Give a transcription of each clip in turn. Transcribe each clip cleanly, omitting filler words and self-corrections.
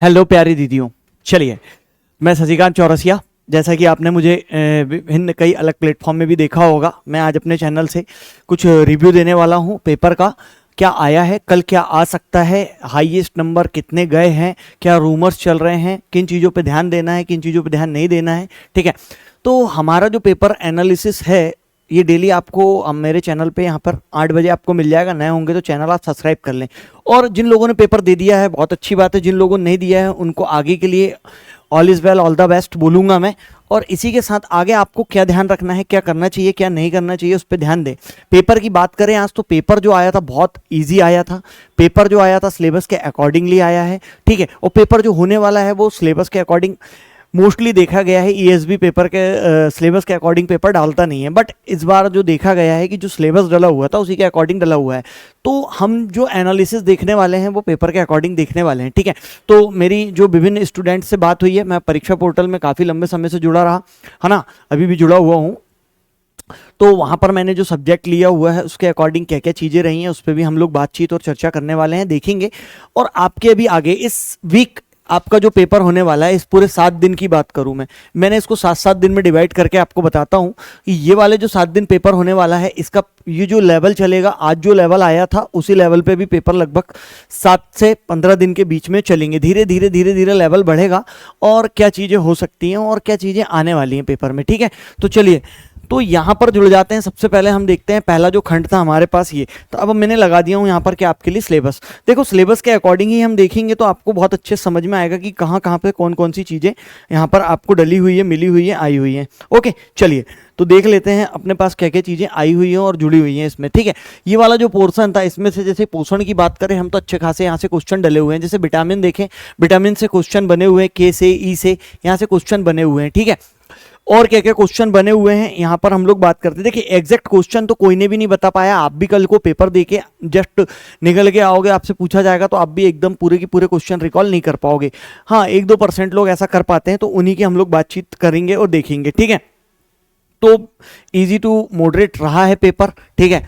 Hello प्यारी दीदियों। चलिए, मैं शशिकांत चौरसिया। जैसा कि आपने मुझे विभिन्न कई अलग प्लेटफॉर्म में भी देखा होगा, मैं आज अपने चैनल से कुछ रिव्यू देने वाला हूं पेपर का। क्या आया है, कल क्या आ सकता है, हाईएस्ट नंबर कितने गए हैं, क्या रूमर्स चल रहे हैं, किन चीज़ों पे ध्यान देना है, किन चीज़ों पे ध्यान नहीं देना है। ठीक है, तो हमारा जो पेपर एनालिसिस है ये डेली आपको मेरे चैनल पे यहाँ पर 8 बजे आपको मिल जाएगा। नए होंगे तो चैनल आप सब्सक्राइब कर लें। और जिन लोगों ने पेपर दे दिया है बहुत अच्छी बात है, जिन लोगों ने नहीं दिया है उनको आगे के लिए all is well, all the best बोलूँगा मैं। और इसी के साथ आगे आपको क्या ध्यान रखना है, क्या करना चाहिए, क्या नहीं करना चाहिए, उस पर ध्यान दें। पेपर की बात करें आज, तो पेपर जो आया था बहुत ईजी आया था। पेपर जो आया था सिलेबस के अकॉर्डिंगली आया है। ठीक है, और पेपर जो होने वाला है वो सिलेबस के अकॉर्डिंग मोस्टली देखा गया है। ईएसबी पेपर के सिलेबस के अकॉर्डिंग पेपर डालता नहीं है, बट इस बार जो देखा गया है कि जो सिलेबस डाला हुआ था उसी के अकॉर्डिंग डाला हुआ है। तो हम जो एनालिसिस देखने वाले हैं वो पेपर के अकॉर्डिंग देखने वाले हैं। ठीक है, तो मेरी जो विभिन्न स्टूडेंट्स से बात हुई है, मैं परीक्षा पोर्टल में काफ़ी लंबे समय से जुड़ा रहा है ना, अभी भी जुड़ा हुआ हूँ। तो वहाँ पर मैंने जो सब्जेक्ट लिया हुआ है उसके अकॉर्डिंग क्या क्या चीज़ें रही हैं उस पर भी हम लोग बातचीत और चर्चा करने वाले हैं, देखेंगे। और आपके अभी आगे इस वीक आपका जो पेपर होने वाला है, इस पूरे 7 दिन की बात करूं मैंने इसको 7-7 दिन में डिवाइड करके आपको बताता हूं कि ये वाले जो 7 दिन पेपर होने वाला है इसका ये जो लेवल चलेगा, आज जो लेवल आया था उसी लेवल पे भी पेपर लगभग 7 से 15 दिन के बीच में चलेंगे। धीरे धीरे लेवल बढ़ेगा और क्या चीज़ें हो सकती हैं और क्या चीज़ें आने वाली हैं पेपर में। ठीक है, तो चलिए, तो यहाँ पर जुड़ जाते हैं। सबसे पहले हम देखते हैं पहला जो खंड था हमारे पास ये, तो अब मैंने लगा दिया हूँ यहाँ पर कि आपके लिए सिलेबस। देखो, सिलेबस के अकॉर्डिंग ही हम देखेंगे तो आपको बहुत अच्छे समझ में आएगा कि कहाँ कहाँ पे कौन कौन सी चीज़ें यहाँ पर आपको डली हुई है, मिली हुई है, आई हुई है। ओके, चलिए तो देख लेते हैं अपने पास क्या क्या चीज़ें आई हुई हैं और जुड़ी हुई हैं इसमें। ठीक है, ये वाला जो पोर्शन था इसमें से जैसे पोषण की बात करें हम तो अच्छे खासे यहाँ से क्वेश्चन डले हुए हैं। जैसे विटामिन देखें, विटामिन से क्वेश्चन बने हुए हैं, के से, ई से, यहाँ से क्वेश्चन बने हुए हैं। ठीक है, और क्या क्या क्वेश्चन बने हुए हैं यहाँ पर हम लोग बात करते हैं। देखिए, एग्जैक्ट क्वेश्चन तो कोई ने भी नहीं बता पाया। आप भी कल को पेपर देके जस्ट निकल के आओगे, आपसे पूछा जाएगा तो आप भी एकदम पूरे की पूरे क्वेश्चन रिकॉल नहीं कर पाओगे। हाँ, 1-2% लोग ऐसा कर पाते हैं, तो उन्हीं की हम लोग बातचीत करेंगे और देखेंगे। ठीक है, तो इजी टू मॉडरेट रहा है पेपर। ठीक है,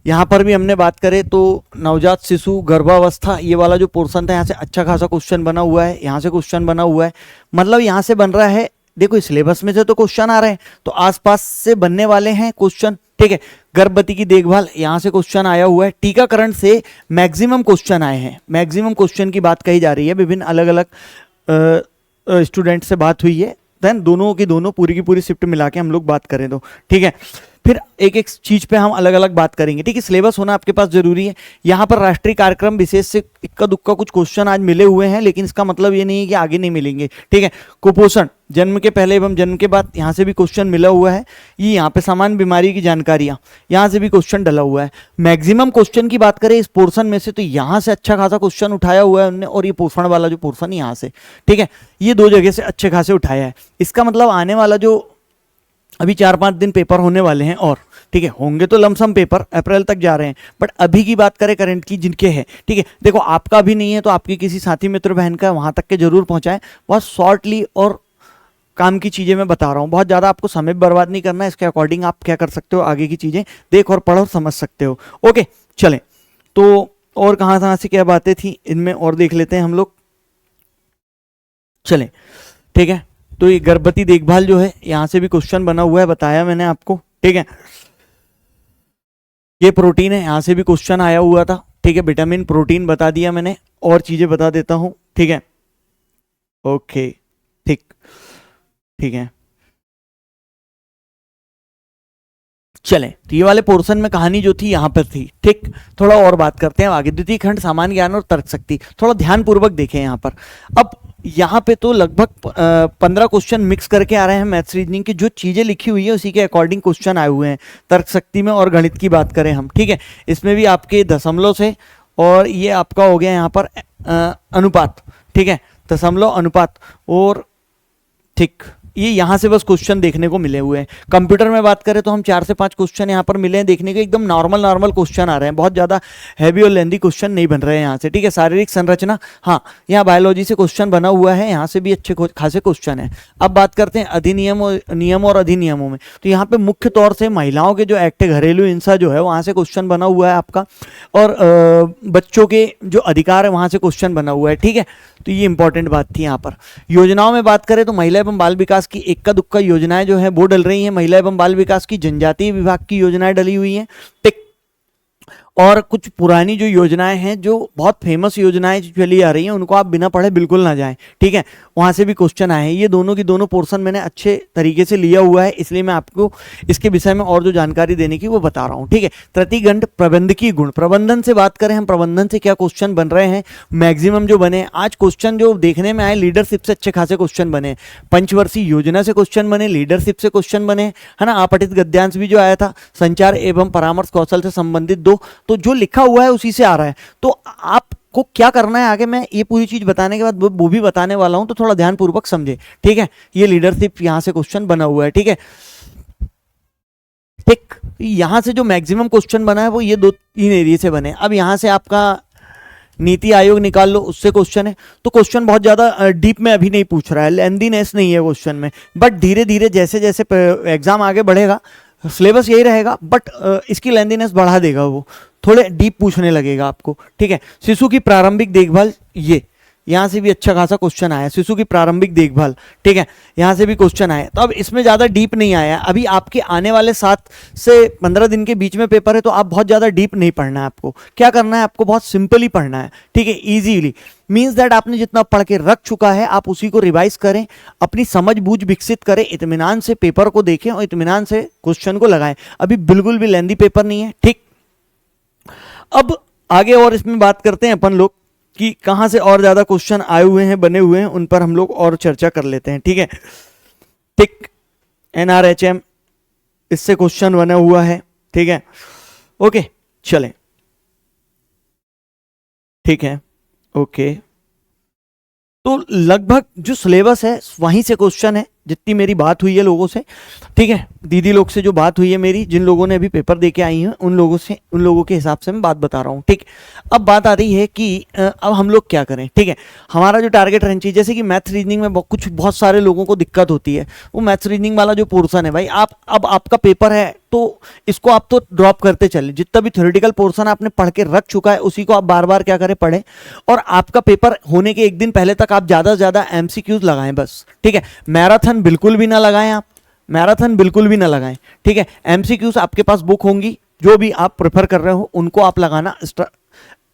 यहाँ पर भी हमने बात करें तो नवजात शिशु, गर्भावस्था, ये वाला जो पोर्शन था यहाँ से अच्छा खासा क्वेश्चन बना हुआ है, यहाँ से क्वेश्चन बना हुआ है। मतलब यहाँ से बन रहा है, देखो सिलेबस में से तो क्वेश्चन आ रहे हैं तो आसपास से बनने वाले हैं क्वेश्चन। ठीक है, गर्भवती की देखभाल, यहाँ से क्वेश्चन आया हुआ है। टीकाकरण से मैक्सिमम क्वेश्चन आए हैं, मैक्सिमम क्वेश्चन की बात कही जा रही है। विभिन्न अलग अलग स्टूडेंट से बात हुई है, देन दोनों की दोनों पूरी की पूरी शिफ्ट मिला के हम लोग बात करें तो। ठीक है, फिर एक एक चीज पे हम अलग अलग बात करेंगे। ठीक है, सिलेबस होना आपके पास जरूरी है। यहाँ पर राष्ट्रीय कार्यक्रम विशेष से इक्का दुक्का कुछ क्वेश्चन आज मिले हुए हैं, लेकिन इसका मतलब ये नहीं है कि आगे नहीं मिलेंगे। ठीक है, कुपोषण, जन्म के पहले एवं जन्म के बाद, यहाँ से भी क्वेश्चन मिला हुआ है। ये यहाँ पे सामान्य बीमारी की जानकारियाँ, यहाँ से भी क्वेश्चन डला हुआ है। मैक्सिमम क्वेश्चन की बात करें इस पोर्शन में से तो यहाँ से अच्छा खासा क्वेश्चन उठाया हुआ है उन्होंने, और ये पोषण वाला जो पोर्शन यहाँ से, ठीक है, ये 2 जगह से अच्छे खासे उठाया है। इसका मतलब आने वाला जो अभी 4-5 दिन पेपर होने वाले हैं, और ठीक है होंगे तो लमसम पेपर अप्रैल तक जा रहे हैं, बट अभी की बात करें करंट की जिनके हैं, ठीक है, देखो आपका भी नहीं है तो आपकी किसी साथी मित्र बहन का वहां तक के जरूर पहुंचाएं। बहुत शॉर्टली और काम की चीज़ें मैं बता रहा हूँ, बहुत ज़्यादा आपको समय बर्बाद नहीं करना है। इसके अकॉर्डिंग आप क्या कर सकते हो, आगे की चीज़ें देख और पढ़ और समझ सकते हो। ओके, चलें तो और कहाँ से क्या बातें थी इनमें और देख लेते हैं हम लोग। चलें, ठीक है, तो ये गर्भवती देखभाल जो है यहाँ से भी क्वेश्चन बना हुआ है, बताया मैंने आपको। ठीक है, ये प्रोटीन है, यहाँ से भी क्वेश्चन आया हुआ था। ठीक है, विटामिन, प्रोटीन बता दिया मैंने, और चीजें बता देता हूँ। ठीक है, ओके, ठीक है, चले, तो ये वाले पोर्शन में कहानी जो थी यहाँ पर थी। ठीक, थोड़ा और बात करते हैं आगे। द्वितीय खंड सामान्य ज्ञान और तर्क शक्ति, थोड़ा ध्यान पूर्वक देखें यहाँ पर। अब यहाँ पे तो लगभग 15 क्वेश्चन मिक्स करके आ रहे हैं मैथ्स रीजनिंग की, जो चीजें लिखी हुई है उसी के अकॉर्डिंग क्वेश्चन आए हुए हैं। तर्क शक्ति में और गणित की बात करें हम, ठीक है, इसमें भी आपके दशमलव से, और ये आपका हो गया यहाँ पर अनुपात। ठीक है, दशमलव, अनुपात, और ठीक ये यहाँ से बस क्वेश्चन देखने को मिले हुए हैं। कंप्यूटर में बात करें तो हम 4 से 5 क्वेश्चन यहाँ पर मिले हैं देखने को, एकदम नॉर्मल नॉर्मल क्वेश्चन आ रहे हैं, बहुत ज़्यादा हैवी और लेंदी क्वेश्चन नहीं बन रहे हैं यहाँ से, ठीक है। शारीरिक संरचना, हाँ यहाँ बायोलॉजी से क्वेश्चन बना हुआ है, यहाँ से भी अच्छे खासे क्वेश्चन है। अब बात करते हैं अधिनियम और नियम और अधिनियमों में, तो यहाँ पे मुख्य तौर से महिलाओं के जो एक्ट है, घरेलू हिंसा जो है वहाँ से क्वेश्चन बना हुआ है आपका, और बच्चों के जो अधिकार है वहाँ से क्वेश्चन बना हुआ है, ठीक है। तो ये इंपॉर्टेंट बात थी यहाँ पर। योजनाओं में बात करें तो महिला एवं बाल विकास की इक्का दुक्का योजनाएं जो है वो डल रही हैं। महिला एवं बाल विकास की जनजातीय विभाग की योजनाएं डली हुई हैं, टिक। और कुछ पुरानी जो योजनाएं हैं, जो बहुत फेमस योजनाएं जो चली आ रही हैं, उनको आप बिना पढ़े बिल्कुल ना जाएं, ठीक है। वहां से भी क्वेश्चन आए हैं। ये दोनों की दोनों पोर्शन मैंने अच्छे तरीके से लिया हुआ है, इसलिए मैं आपको इसके विषय में और जो जानकारी देने की वो बता रहा हूँ, ठीक है। तृतीयगंड प्रबंधकीय गुण, प्रबंधन से बात करें हम, प्रबंधन से क्या क्वेश्चन बन रहे हैं, मैक्सिमम जो बने आज क्वेश्चन जो देखने में आए, लीडरशिप से अच्छे खासे क्वेश्चन बने, पंचवर्षीय योजना से क्वेश्चन बने, लीडरशिप से क्वेश्चन बने, है ना। अपठित गद्यांश भी जो आया था, संचार एवं परामर्श कौशल से संबंधित 2, तो जो लिखा हुआ है उसी से आ रहा है। तो आपको क्या करना है आगे, मैं ये पूरी चीज बताने के बाद वो भी बताने वाला हूं, तो थोड़ा ध्यानपूर्वक समझे, ठीक है। ये लीडरशिप यहां से क्वेश्चन बना हुआ है, ठीक है, ठीक। यहां से जो मैक्सिमम क्वेश्चन बना है वो ये 2-3 एरिया से बने। अब यहां से आपका नीति आयोग निकाल लो, उससे क्वेश्चन है। तो क्वेश्चन बहुत ज्यादा डीप में अभी नहीं पूछ रहा है, लेंथीनेस नहीं है क्वेश्चन में, बट धीरे धीरे जैसे जैसे एग्जाम आगे बढ़ेगा, सिलेबस यही रहेगा, बट इसकी लेंथीनेस बढ़ा देगा, वो थोड़े डीप पूछने लगेगा आपको, ठीक है। शिशु की प्रारंभिक देखभाल, ये यहां से भी अच्छा खासा क्वेश्चन आया, शिशु की प्रारंभिक देखभाल, ठीक है, यहां से भी क्वेश्चन आया। तो अब इसमें ज्यादा डीप नहीं आया, अभी आपके आने वाले 7 से 15 दिन के बीच में पेपर है, तो आप बहुत ज्यादा डीप नहीं पढ़ना है। आपको क्या करना है, आपको बहुत सिंपली पढ़ना है, ठीक है, इजीली। मीन्स दैट आपने जितना पढ़ के रख चुका है आप उसी को रिवाइज करें, अपनी समझ बूझ विकसित करें, इत्मीनान से पेपर को देखें और इत्मीनान से क्वेश्चन को लगाएं। अभी बिल्कुल भी लेंदी पेपर नहीं है, ठीक। अब आगे और इसमें बात करते हैं अपन लोग कि कहां से और ज्यादा क्वेश्चन आए हुए हैं, बने हुए हैं, उन पर हम लोग और चर्चा कर लेते हैं, ठीक है। टिक, NRHM, इससे क्वेश्चन बना हुआ है, ठीक है, ओके, चलें, ठीक है, ओके। तो लगभग जो सिलेबस है वहीं से क्वेश्चन है, जितनी मेरी बात हुई है लोगों से, ठीक है, दीदी लोग से जो बात हुई है मेरी, जिन लोगों ने अभी पेपर दे के आई हैं, उन लोगों से, उन लोगों के हिसाब से मैं बात बता रहा हूँ, ठीक। अब बात आ रही है कि अब हम लोग क्या करें, ठीक है। हमारा जो टारगेट रहना चाहिए, जैसे कि मैथ्स रीजनिंग में बहुत सारे लोगों को दिक्कत होती है, वो मैथ्स रीजनिंग वाला जो पोर्सन है भाई, अब आपका पेपर है तो इसको आप तो ड्रॉप करते चले, जितना भी थ्योरेटिकल पोर्शन आपने पढ़ के रख चुका है उसी को आप बार बार क्या करें, पढ़ें। और आपका पेपर होने के एक दिन पहले तक आप ज्यादा से ज्यादा MCQs लगाएं बस, ठीक है। मैराथन बिल्कुल भी ना लगाएं, आप मैराथन बिल्कुल भी ना लगाएं, ठीक है। MCQs आपके पास बुक होंगी, जो भी आप प्रेफर कर रहे हो उनको आप लगाना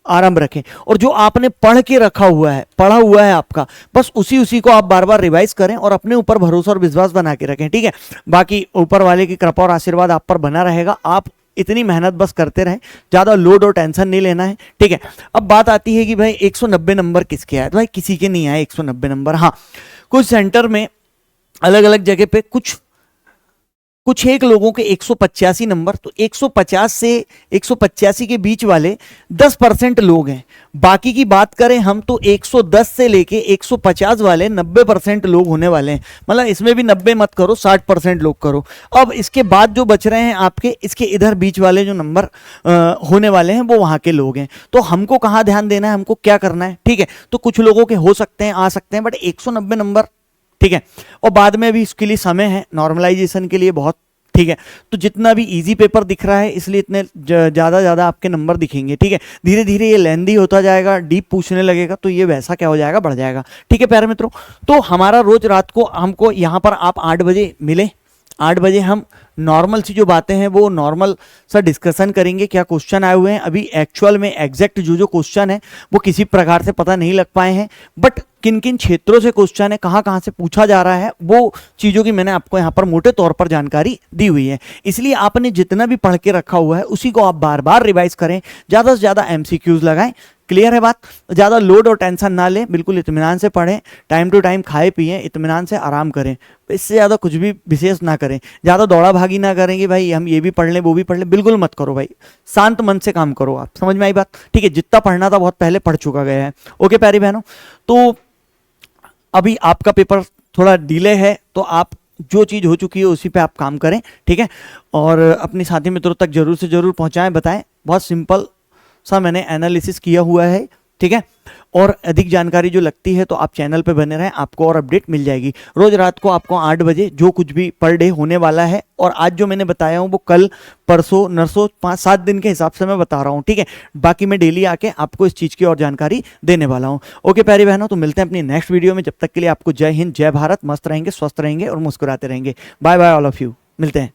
आरंभ रखें, और जो आपने पढ़ के रखा हुआ है, पढ़ा हुआ है आपका, बस उसी को आप बार बार रिवाइज करें और अपने ऊपर भरोसा और विश्वास बना के रखें, ठीक है। बाकी ऊपर वाले की कृपा और आशीर्वाद आप पर बना रहेगा, आप इतनी मेहनत बस करते रहें, ज्यादा लोड और टेंशन नहीं लेना है, ठीक है। अब बात आती है कि भाई 190 नंबर किसके आए, तो भाई किसी के नहीं आए 190 नंबर। हाँ, कुछ सेंटर में अलग अलग जगह पे कुछ एक लोगों के 185 नंबर, तो 150 से 185 के बीच वाले 10% लोग हैं। बाकी की बात करें हम तो 110 से लेके 150 वाले 90% लोग होने वाले हैं। मतलब इसमें भी 90 मत करो, 60% लोग करो। अब इसके बाद जो बच रहे हैं आपके, इसके इधर बीच वाले जो नंबर होने वाले हैं वो वहां के लोग हैं। तो हमको कहाँ ध्यान देना है, हमको क्या करना है, ठीक है। तो कुछ लोगों के हो सकते हैं, आ सकते हैं, बट 190 नंबर, ठीक है। और बाद में भी इसके लिए समय है, नॉर्मलाइजेशन के लिए बहुत, ठीक है। तो जितना भी इजी पेपर दिख रहा है इसलिए इतने ज्यादा आपके नंबर दिखेंगे, ठीक है। धीरे धीरे ये लेंदी होता जाएगा, डीप पूछने लगेगा, तो ये वैसा क्या हो जाएगा, बढ़ जाएगा, ठीक है प्यारे मित्रों। तो हमारा रोज रात को हमको यहाँ पर आप 8 बजे मिले, 8 बजे हम नॉर्मल सी जो बातें हैं वो नॉर्मल सा डिस्कशन करेंगे। क्या क्वेश्चन आए हुए हैं, अभी एक्चुअल में एग्जैक्ट जो क्वेश्चन है वो किसी प्रकार से पता नहीं लग पाए हैं, बट किन किन क्षेत्रों से क्वेश्चन है, कहाँ से पूछा जा रहा है, वो चीज़ों की मैंने आपको यहाँ पर मोटे तौर पर जानकारी दी हुई है। इसलिए आपने जितना भी पढ़ के रखा हुआ है उसी को आप बार बार रिवाइज करें, ज़्यादा से ज़्यादा MCQs लगाएं। क्लियर है बात, ज़्यादा लोड और टेंशन ना लें, बिल्कुल इत्मीनान से पढ़ें, टाइम टू टाइम खाए पिए, इत्मीनान से आराम करें, इससे ज़्यादा कुछ भी विशेष ना करें। ज़्यादा दौड़ा भागी ना करेंगे भाई, हम ये भी पढ़ लें वो भी पढ़ लें, बिल्कुल मत करो भाई, शांत मन से काम करो आप। समझ में आई बात, ठीक है। जितना पढ़ना था बहुत पहले पढ़ चुका गया है। ओके प्यारी बहनों, तो अभी आपका पेपर थोड़ा डिले है तो आप जो चीज़ हो चुकी है उसी पे आप काम करें, ठीक है। और अपने साथी मित्रों तक जरूर से जरूर पहुंचाएं, बताएं। बहुत सिंपल सा मैंने एनालिसिस किया हुआ है, ठीक है। और अधिक जानकारी जो लगती है तो आप चैनल पे बने रहें, आपको और अपडेट मिल जाएगी। रोज रात को आपको 8 बजे जो कुछ भी पर डे होने वाला है, और आज जो मैंने बताया हूँ वो कल परसों नरसों 5-7 दिन के हिसाब से मैं बता रहा हूँ, ठीक है। बाकी मैं डेली आके आपको इस चीज़ की और जानकारी देने वाला हूँ। ओके प्यारी बहनों, तो मिलते हैं अपनी नेक्स्ट वीडियो में। जब तक के लिए आपको जय हिंद, जय भारत। मस्त रहेंगे, स्वस्थ रहेंगे और मुस्कुराते रहेंगे। Bye bye all of you, मिलते हैं।